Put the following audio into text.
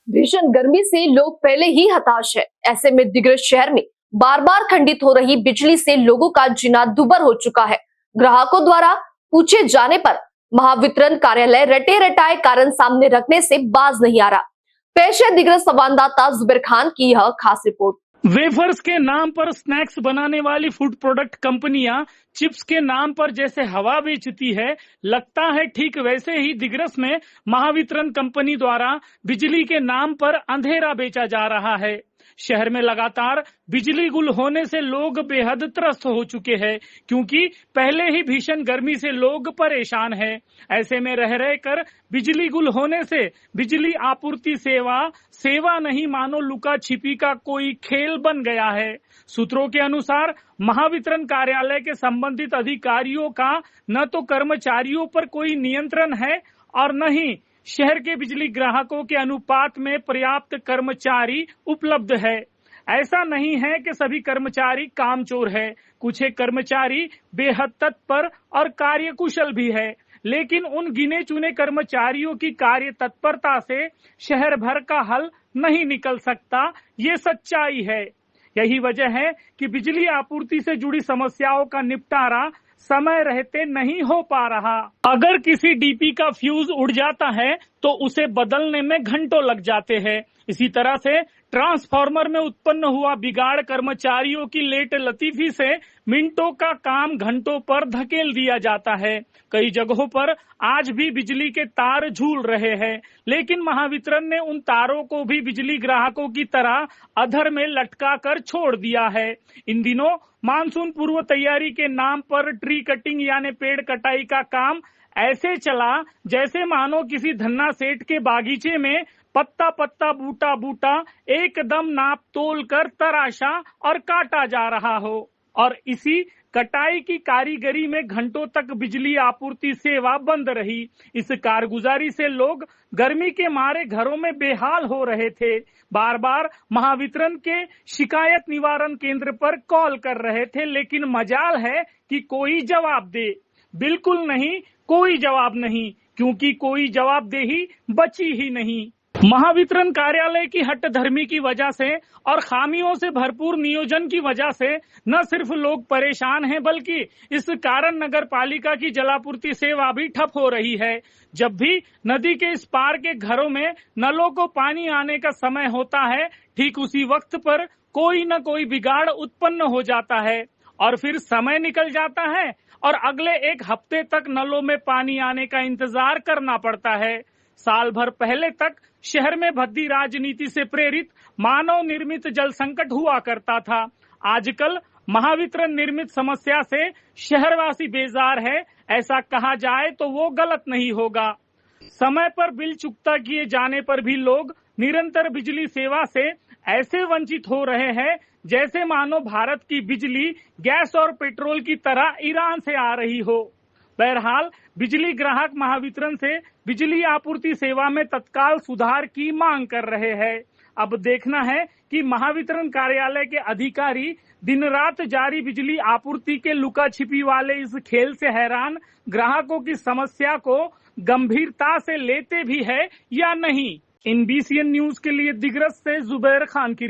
भीषण गर्मी से लोग पहले ही हताश है। ऐसे में दिग्रस शहर में बार बार खंडित हो रही बिजली से लोगों का जीना दुभर हो चुका है। ग्राहकों द्वारा पूछे जाने पर महावितरण कार्यालय रटे रटाए कारण सामने रखने से बाज नहीं आ रहा। पेश है दिग्रस संवाददाता जुबैर खान की यह खास रिपोर्ट। वेफर्स के नाम पर स्नैक्स बनाने वाली फूड प्रोडक्ट कंपनियां चिप्स के नाम पर जैसे हवा बेचती है, लगता है ठीक वैसे ही दिग्रस में महावितरण कंपनी द्वारा बिजली के नाम पर अंधेरा बेचा जा रहा है। शहर में लगातार बिजली गुल होने से लोग बेहद त्रस्त हो चुके हैं, क्योंकि पहले ही भीषण गर्मी से लोग परेशान हैं। ऐसे में रह रहकर बिजली गुल होने से बिजली आपूर्ति सेवा नहीं मानो लुका छिपी का कोई खेल बन गया है। सूत्रों के अनुसार महावितरण कार्यालय के संबंधित अधिकारियों का न तो कर्मचारियों पर कोई नियंत्रण है और न ही शहर के बिजली ग्राहकों के अनुपात में पर्याप्त कर्मचारी उपलब्ध है। ऐसा नहीं है कि सभी कर्मचारी कामचोर है, कुछ एक कर्मचारी बेहद तत्पर और कार्यकुशल भी है, लेकिन उन गिने चुने कर्मचारियों की कार्य तत्परता से शहर भर का हल नहीं निकल सकता, ये सच्चाई है। यही वजह है कि बिजली आपूर्ति से जुड़ी समस्याओं का निपटारा समय रहते नहीं हो पा रहा। अगर किसी डीपी का फ्यूज उड़ जाता है तो उसे बदलने में घंटों लग जाते हैं। इसी तरह से ट्रांसफार्मर में उत्पन्न हुआ बिगाड़ कर्मचारियों की लेट लतीफी से मिनटों का काम घंटों पर धकेल दिया जाता है। कई जगहों पर आज भी बिजली के तार झूल रहे हैं, लेकिन महावितरण ने उन तारों को भी बिजली ग्राहकों की तरह अधर में लटका कर छोड़ दिया है। इन दिनों मानसून पूर्व तैयारी के नाम पर ट्री कटिंग यानी पेड़ कटाई का काम ऐसे चला जैसे मानो किसी धन्ना सेठ के बागीचे में पत्ता पत्ता बूटा बूटा एकदम नाप तोल कर तराशा और काटा जा रहा हो। और इसी कटाई की कारीगरी में घंटों तक बिजली आपूर्ति सेवा बंद रही। इस कारगुजारी से लोग गर्मी के मारे घरों में बेहाल हो रहे थे। बार बार महावितरण के शिकायत निवारण केंद्र पर कॉल कर रहे थे, लेकिन मजाल है कि कोई जवाब दे। बिल्कुल नहीं, कोई जवाब नहीं, क्योंकि कोई जवाबदेही बची ही नहीं। महावितरण कार्यालय की हठधर्मी की वजह से और खामियों से भरपूर नियोजन की वजह से न सिर्फ लोग परेशान हैं, बल्कि इस कारण नगर पालिका की जलापूर्ति सेवा भी ठप हो रही है। जब भी नदी के इस पार के घरों में नलों को पानी आने का समय होता है, ठीक उसी वक्त पर कोई न कोई बिगाड़ उत्पन्न हो जाता है और फिर समय निकल जाता है और अगले एक हफ्ते तक नलों में पानी आने का इंतजार करना पड़ता है। साल भर पहले तक शहर में भद्दी राजनीति से प्रेरित मानव निर्मित जल संकट हुआ करता था। आजकल महावितरण निर्मित समस्या से शहरवासी बेजार है, ऐसा कहा जाए तो वो गलत नहीं होगा। समय पर बिल चुकता किए जाने पर भी लोग निरंतर बिजली सेवा से ऐसे वंचित हो रहे हैं जैसे मानो भारत की बिजली गैस और पेट्रोल की तरह ईरान से आ रही हो। बहरहाल बिजली ग्राहक महावितरण से बिजली आपूर्ति सेवा में तत्काल सुधार की मांग कर रहे हैं। अब देखना है कि महावितरण कार्यालय के अधिकारी दिन रात जारी बिजली आपूर्ति के लुका छिपी वाले इस खेल से हैरान ग्राहकों की समस्या को गंभीरता से लेते भी है या नहीं। NBCN न्यूज के लिए दिग्रस से जुबैर खान की